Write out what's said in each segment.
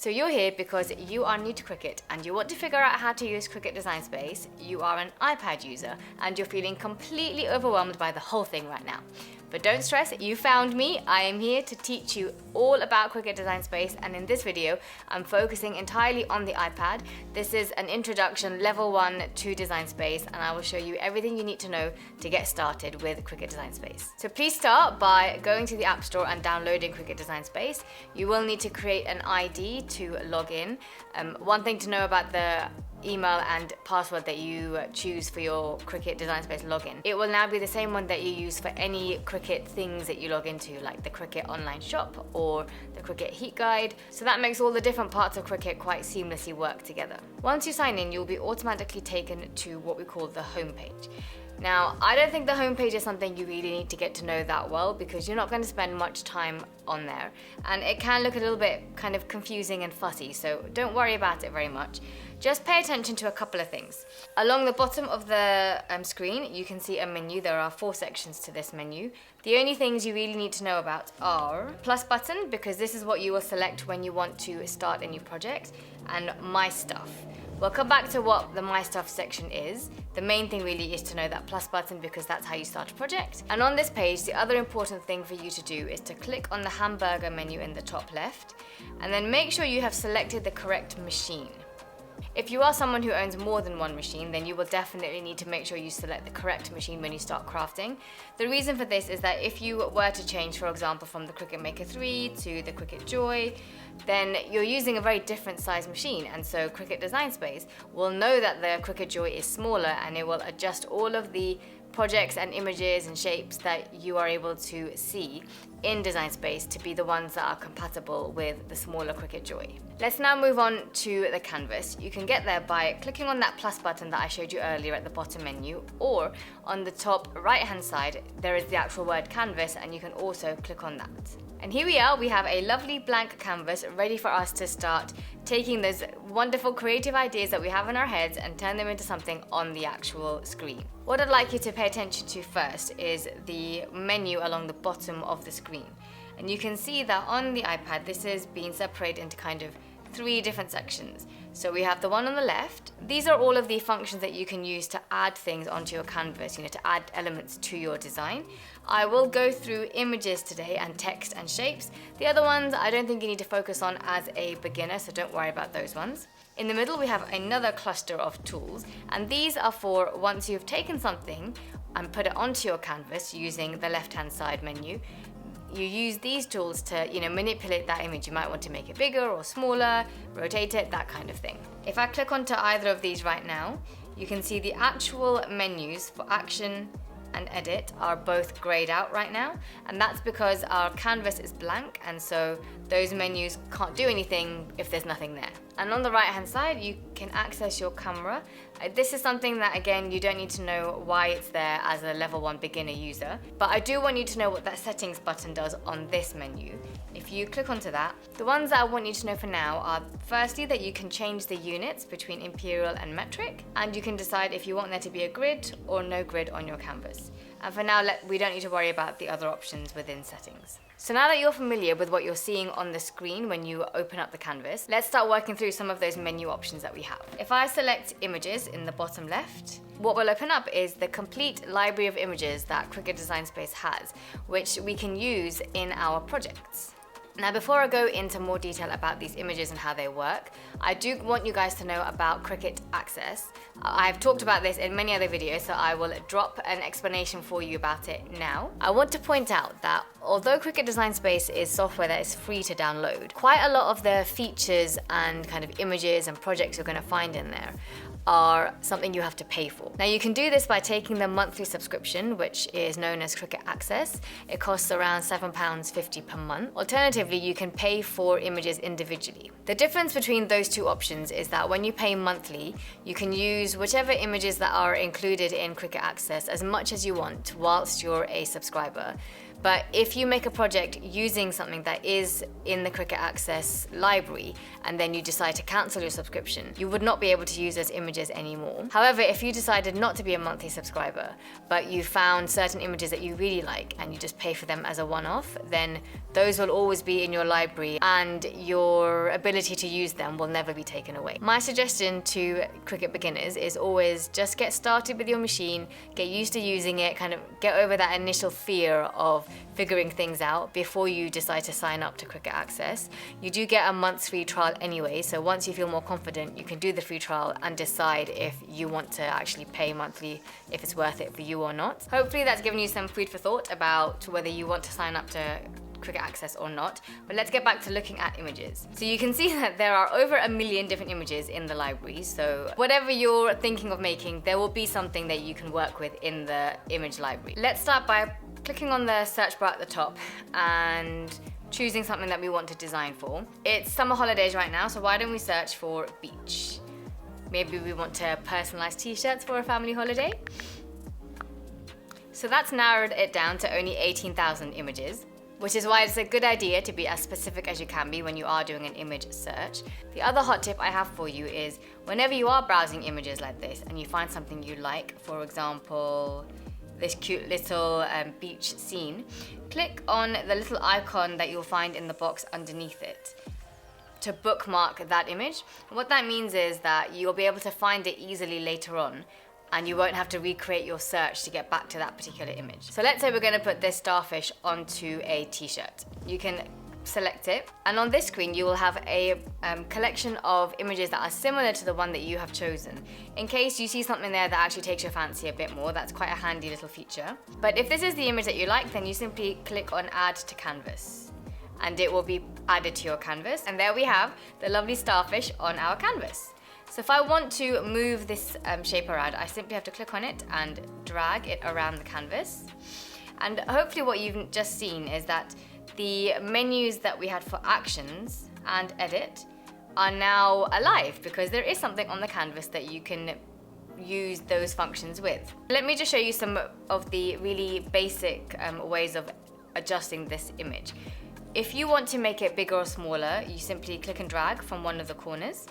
So you're here because you are new to Cricut and you want to figure out how to use Cricut Design Space. You are an iPad user and you're feeling completely overwhelmed by the whole thing right now. But don't stress, you found me. I am here to teach you all about Cricut Design Space, and in this video, I'm focusing entirely on the iPad. This is an introduction level 1 to Design Space, and I will show you everything you need to know to get started with Cricut Design Space. So please start by going to the App Store and downloading Cricut Design Space. You will need to create an ID to log in. One thing to know about the email and password that you choose for your Cricut Design Space login. It will now be the same one that you use for any Cricut things that you log into, like the Cricut online shop or the Cricut Heat Guide. So that makes all the different parts of Cricut quite seamlessly work together. Once you sign in, you'll be automatically taken to what we call the home page. Now, I don't think the homepage is something you really need to get to know that well because you're not going to spend much time on there. And it can look a little bit kind of confusing and fussy, so don't worry about it very much. Just pay attention to a couple of things. Along the bottom of the screen, you can see a menu. There are 4 sections to this menu. The only things you really need to know about are plus button, because this is what you will select when you want to start a new project, and My Stuff. We'll come back to what the My Stuff section is. The main thing really is to know that plus button because that's how you start a project. And on this page, the other important thing for you to do is to click on the hamburger menu in the top left, and then make sure you have selected the correct machine. If you are someone who owns more than one machine, then you will definitely need to make sure you select the correct machine when you start crafting. The reason for this is that if you were to change, for example, from the Cricut Maker 3 to the Cricut Joy, then you're using a very different size machine, and so Cricut Design Space will know that the Cricut Joy is smaller and it will adjust all of the projects and images and shapes that you are able to see in Design Space to be the ones that are compatible with the smaller Cricut Joy. Let's now move on to the canvas. You can get there by clicking on that plus button that I showed you earlier at the bottom menu, or on the top right hand side there is the actual word canvas, and you can also click on that. And here we are, we have a lovely blank canvas ready for us to start taking those wonderful creative ideas that we have in our heads and turn them into something on the actual screen. What I'd like you to pay attention to first is the menu along the bottom of the screen. And you can see that on the iPad, this is being separated into kind of 3 different sections. So we have the one on the left. These are all of the functions that you can use to add things onto your canvas, to add elements to your design. I will go through images today and text and shapes. The other ones I don't think you need to focus on as a beginner, so don't worry about those ones. In the middle we have another cluster of tools, and these are for once you've taken something and put it onto your canvas using the left-hand side menu. You use these tools to manipulate that image. You might want to make it bigger or smaller, rotate it, that kind of thing. If I click onto either of these right now, you can see the actual menus for action and edit are both grayed out right now, and that's because our canvas is blank, and so those menus can't do anything if there's nothing there. And on the right hand side you can access your camera. This is something that, again, you don't need to know why it's there as a level 1 beginner user, but I do want you to know what that settings button does on this menu. If you click onto that, the ones that I want you to know for now are firstly that you can change the units between imperial and metric, and you can decide if you want there to be a grid or no grid on your canvas. And for now, we don't need to worry about the other options within settings. So now that you're familiar with what you're seeing on the screen when you open up the canvas, let's start working through some of those menu options that we have. If I select images in the bottom left, what will open up is the complete library of images that Cricut Design Space has, which we can use in our projects. Now, before I go into more detail about these images and how they work, I do want you guys to know about Cricut Access. I've talked about this in many other videos, so I will drop an explanation for you about it now. I want to point out that although Cricut Design Space is software that is free to download, quite a lot of the features and kind of images and projects you're going to find in there are something you have to pay for. Now, you can do this by taking the monthly subscription, which is known as Cricut Access. It costs around £7.50 per month. Alternatively, you can pay for images individually. The difference between those 2 options is that when you pay monthly, you can use whichever images that are included in Cricut Access as much as you want whilst you're a subscriber. But if you make a project using something that is in the Cricut Access library and then you decide to cancel your subscription, you would not be able to use those images anymore. However, if you decided not to be a monthly subscriber, but you found certain images that you really like and you just pay for them as a one-off, then those will always be in your library and your ability to use them will never be taken away. My suggestion to Cricut beginners is always just get started with your machine, get used to using it, kind of get over that initial fear of figuring things out before you decide to sign up to Cricut Access. You do get a month's free trial anyway, so once you feel more confident, you can do the free trial and decide if you want to actually pay monthly, if it's worth it for you or not. Hopefully that's given you some food for thought about whether you want to sign up to Cricut Access or not, but let's get back to looking at images. So you can see that there are over 1 million different images in the library, so whatever you're thinking of making, there will be something that you can work with in the image library. Let's start by clicking on the search bar at the top and choosing something that we want to design for. It's summer holidays right now, so why don't we search for beach? Maybe we want to personalize t-shirts for a family holiday. So that's narrowed it down to only 18,000 images, which is why it's a good idea to be as specific as you can be when you are doing an image search. The other hot tip I have for you is whenever you are browsing images like this and you find something you like, for example, this cute little beach scene, click on the little icon that you'll find in the box underneath it to bookmark that image. And what that means is that you'll be able to find it easily later on and you won't have to recreate your search to get back to that particular image. So let's say we're going to put this starfish onto a t-shirt. You can select it, and on this screen you will have a collection of images that are similar to the one that you have chosen. In case you see something there that actually takes your fancy a bit more, that's quite a handy little feature. But if this is the image that you like, then you simply click on Add to Canvas and it will be added to your canvas, and there we have the lovely starfish on our canvas. So if I want to move this shape around, I simply have to click on it and drag it around the canvas. And hopefully what you've just seen is that the menus that we had for actions and edit are now alive because there is something on the canvas that you can use those functions with. Let me just show you some of the really basic ways of adjusting this image. If you want to make it bigger or smaller, you simply click and drag from one of the corners.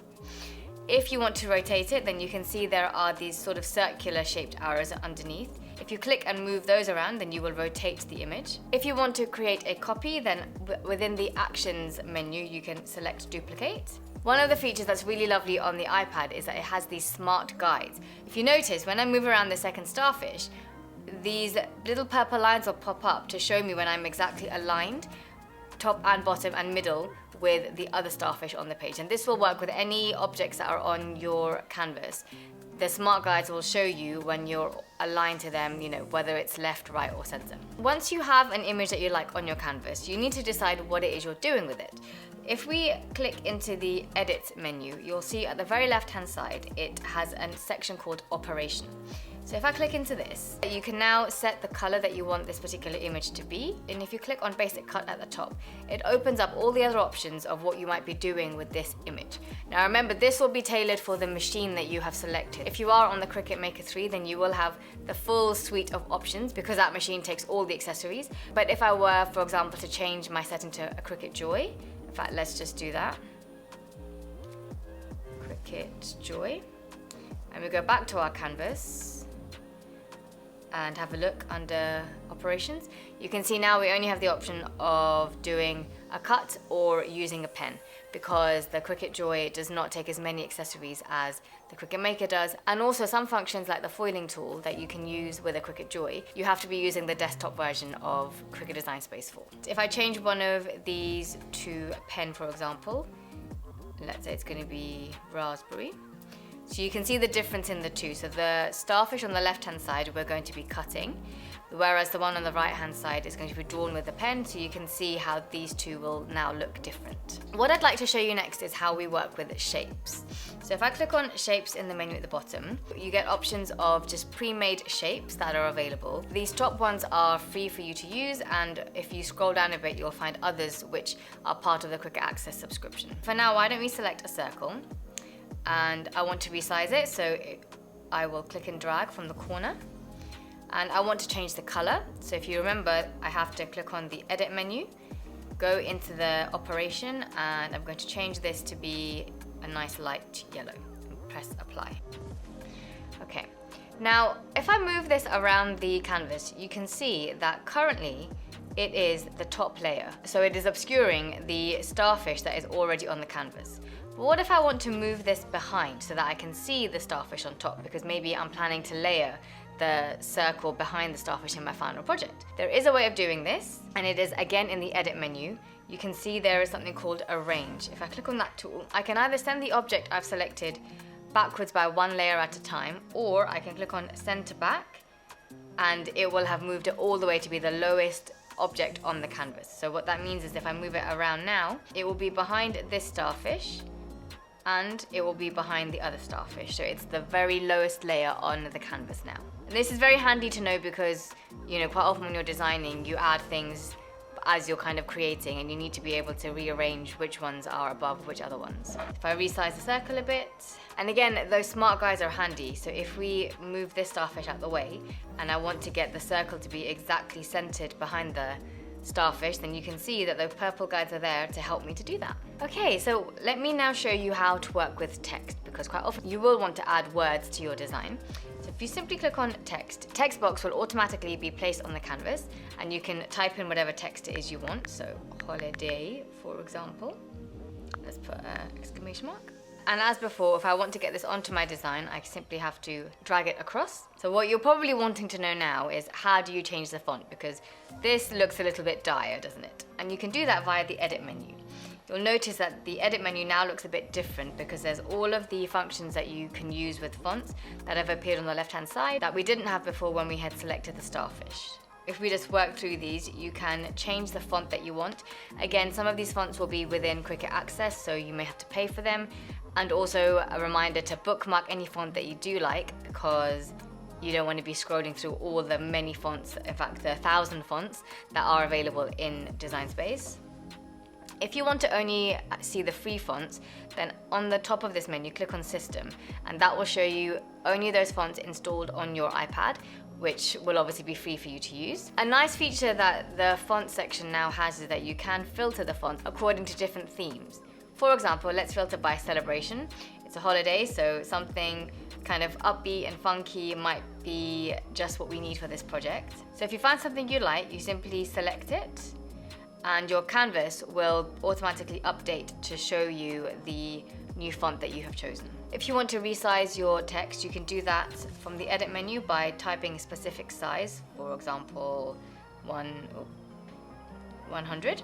If you want to rotate it, then you can see there are these sort of circular shaped arrows underneath. If you click and move those around, then you will rotate the image. If you want to create a copy, then within the Actions menu, you can select Duplicate. One of the features that's really lovely on the iPad is that it has these smart guides. If you notice, when I move around the second starfish, these little purple lines will pop up to show me when I'm exactly aligned, top and bottom and middle, with the other starfish on the page. And this will work with any objects that are on your canvas. The smart guides will show you when you're aligned to them, whether it's left, right, or center. Once you have an image that you like on your canvas, you need to decide what it is you're doing with it. If we click into the Edit menu, you'll see at the very left-hand side, it has a section called Operation. So if I click into this, you can now set the color that you want this particular image to be. And if you click on Basic Cut at the top, it opens up all the other options of what you might be doing with this image. Now remember, this will be tailored for the machine that you have selected. If you are on the Cricut Maker 3, then you will have the full suite of options because that machine takes all the accessories. But if I were, for example, to change my setting to a Cricut Joy, in fact, let's just do that. Cricut Joy. And we go back to our canvas and have a look under operations. You can see now we only have the option of doing a cut or using a pen because the Cricut Joy does not take as many accessories as the Cricut Maker does, and also some functions like the foiling tool that you can use with a Cricut Joy, you have to be using the desktop version of Cricut Design Space for. If I change one of these to a pen, for example, let's say it's going to be raspberry. So you can see the difference in the two. So the starfish on the left-hand side we're going to be cutting, whereas the one on the right-hand side is going to be drawn with a pen, so you can see how these two will now look different. What I'd like to show you next is how we work with shapes. So if I click on Shapes in the menu at the bottom, you get options of just pre-made shapes that are available. These top ones are free for you to use, and if you scroll down a bit, you'll find others which are part of the Cricut Access subscription. For now, why don't we select a circle? And I want to resize it, so I will click and drag from the corner. And I want to change the color. So if you remember, I have to click on the edit menu, go into the operation, and I'm going to change this to be a nice light yellow and press apply. Okay, now if I move this around the canvas, you can see that currently it is the top layer. So it is obscuring the starfish that is already on the canvas. But what if I want to move this behind so that I can see the starfish on top, because maybe I'm planning to layer the circle behind the starfish in my final project? There is a way of doing this, and it is again in the edit menu. You can see there is something called arrange. If I click on that tool, I can either send the object I've selected backwards by one layer at a time, or I can click on send to back, and it will have moved it all the way to be the lowest object on the canvas. So what that means is if I move it around now, it will be behind this starfish and it will be behind the other starfish. So it's the very lowest layer on the canvas now. And this is very handy to know because, you know, quite often when you're designing, you add things as you're kind of creating, and you need to be able to rearrange which ones are above which other ones. If I resize the circle a bit, and again, those smart guides are handy. So if we move this starfish out the way, and I want to get the circle to be exactly centered behind the starfish, then you can see that those purple guides are there to help me to do that. Okay, so let me now show you how to work with text, because quite often you will want to add words to your design. So if you simply click on text, text box will automatically be placed on the canvas, and you can type in whatever text it is you want. So holiday, for example. Let's put an exclamation mark. And as before, if I want to get this onto my design, I simply have to drag it across. So what you're probably wanting to know now is how do you change the font, because this looks a little bit dire, doesn't it? And you can do that via the edit menu. You'll notice that the edit menu now looks a bit different because there's all of the functions that you can use with fonts that have appeared on the left-hand side that we didn't have before when we had selected the starfish. If we just work through these, you can change the font that you want. Again, some of these fonts will be within Cricut Access, so you may have to pay for them. And also a reminder to bookmark any font that you do like, because you don't want to be scrolling through all the many fonts, in fact the 1,000 fonts that are available in Design Space. If you want to only see the free fonts, then on the top of this menu, click on System, and that will show you only those fonts installed on your iPad, which will obviously be free for you to use. A nice feature that the font section now has is that you can filter the fonts according to different themes. For example, let's filter by celebration. It's a holiday, so something kind of upbeat and funky might be just what we need for this project. So if you find something you like, you simply select it, and your canvas will automatically update to show you the new font that you have chosen. If you want to resize your text, you can do that from the edit menu by typing a specific size, for example, 100.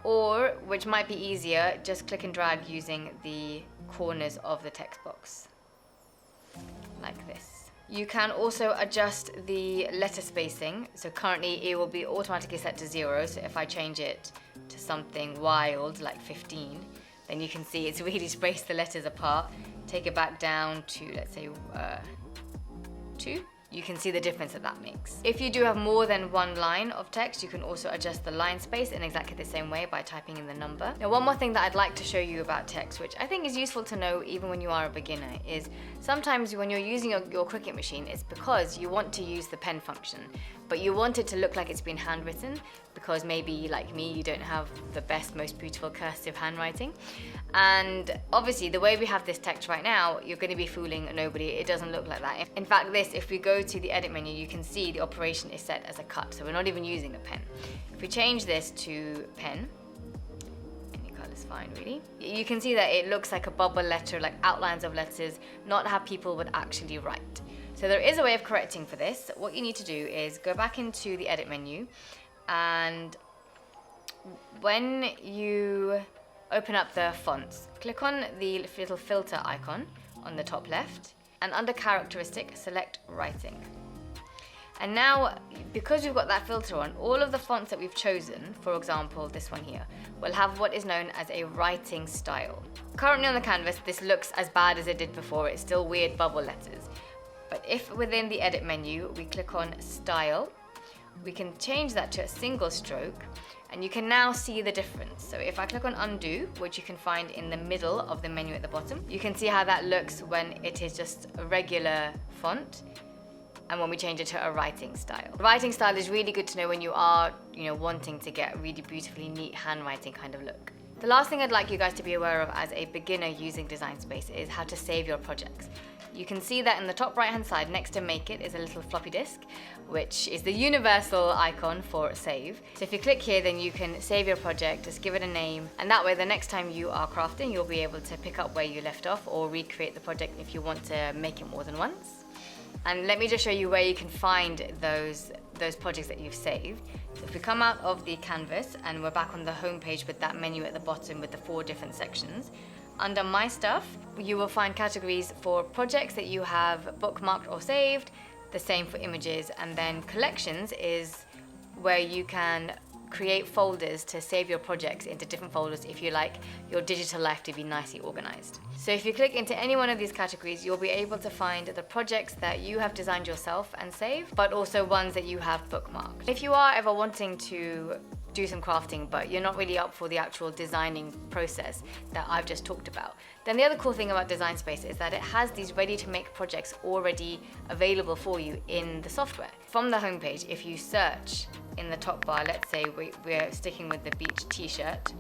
Or, which might be easier, just click and drag using the corners of the text box, like this. You can also adjust the letter spacing. So currently it will be automatically set to 0. So if I change it to something wild, like 15, then you can see it's really spaced the letters apart. Take it back down to, let's say, 2. You can see the difference that makes. If you do have more than one line of text, you can also adjust the line space in exactly the same way by typing in the number. Now, one more thing that I'd like to show you about text, which I think is useful to know even when you are a beginner, is sometimes when you're using your Cricut machine, it's because you want to use the pen function, but you want it to look like it's been handwritten, because maybe, like me, you don't have the best, most beautiful cursive handwriting. And obviously, the way we have this text right now, you're going to be fooling nobody. It doesn't look like that. In fact, if we go to the edit menu, you can see the operation is set as a cut, so we're not even using a pen. If we change this to pen, any color is fine, really. You can see that it looks like a bubble letter, like outlines of letters, not how people would actually write. So there is a way of correcting for this. What you need to do is go back into the edit menu, and when you open up the fonts, click on the little filter icon on the top left, and under characteristic, select writing. And now, because we've got that filter on, all of the fonts that we've chosen, for example this one here, will have what is known as a writing style. Currently on the canvas, this looks as bad as it did before. It's still weird bubble letters. But if within the edit menu we click on style, we can change that to a single stroke, and you can now see the difference. So if I click on undo, which you can find in the middle of the menu at the bottom, you can see how that looks when it is just a regular font. and when we change it to a writing style. Writing style is really good to know when you are, wanting to get a really beautifully neat handwriting kind of look. The last thing I'd like you guys to be aware of as a beginner using Design Space is how to save your projects. You can see that in the top right hand side next to Make It is a little floppy disk, which is the universal icon for save. So if you click here, then you can save your project, just give it a name, and that way the next time you are crafting, you'll be able to pick up where you left off or recreate the project if you want to make it more than once. And let me just show you where you can find those projects that you've saved. So if we come out of the canvas and we're back on the home page with that menu at the bottom with the 4 different sections, under My Stuff, you will find categories for projects that you have bookmarked or saved, the same for images, and then Collections is where you can create folders to save your projects into different folders if you like your digital life to be nicely organized. So if you click into any one of these categories, you'll be able to find the projects that you have designed yourself and saved, but also ones that you have bookmarked. If you are ever wanting to do some crafting, but you're not really up for the actual designing process that I've just talked about, then the other cool thing about Design Space is that it has these ready-to-make projects already available for you in the software. From the homepage, if you search in the top bar, let's say we're sticking with the beach t-shirt,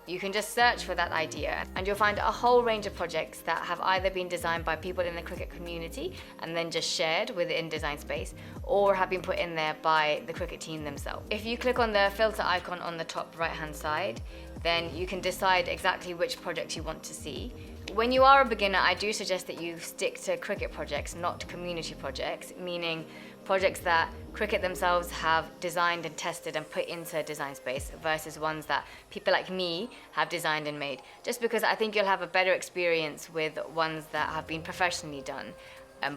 you can just search for that idea and you'll find a whole range of projects that have either been designed by people in the Cricut community and then just shared within Design Space, or have been put in there by the Cricut team themselves. If you click on the filter icon on the top right hand side, then you can decide exactly which projects you want to see. When you are a beginner, I do suggest that you stick to Cricut projects, not community projects, meaning projects that Cricut themselves have designed and tested and put into Design Space versus ones that people like me have designed and made. Just because I think you'll have a better experience with ones that have been professionally done.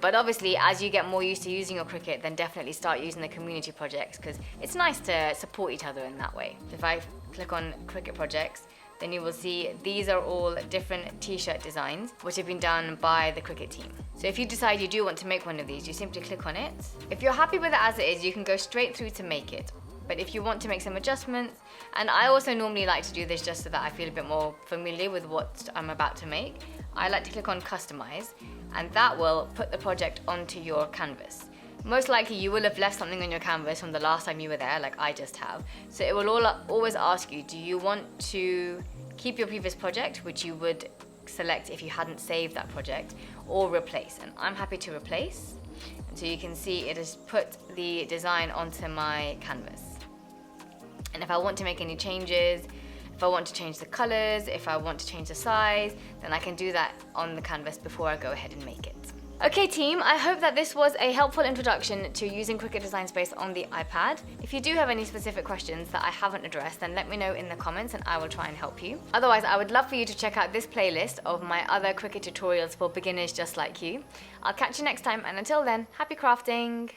But obviously, as you get more used to using your Cricut, then definitely start using the community projects because it's nice to support each other in that way. So if I click on Cricut projects, then you will see these are all different t-shirt designs which have been done by the Cricut team. So if you decide you do want to make one of these, you simply click on it. If you're happy with it as it is, you can go straight through to Make It. But if you want to make some adjustments, and I also normally like to do this just so that I feel a bit more familiar with what I'm about to make, I like to click on Customize, and that will put the project onto your canvas. Most likely you will have left something on your canvas from the last time you were there, like I just have. So it will always ask you, do you want to keep your previous project, which you would select if you hadn't saved that project, or replace? And I'm happy to replace. And so you can see it has put the design onto my canvas. And if I want to make any changes, if I want to change the colors, if I want to change the size, then I can do that on the canvas before I go ahead and make it. Okay team, I hope that this was a helpful introduction to using Cricut Design Space on the iPad. If you do have any specific questions that I haven't addressed, then let me know in the comments and I will try and help you. Otherwise, I would love for you to check out this playlist of my other Cricut tutorials for beginners just like you. I'll catch you next time, and until then, happy crafting!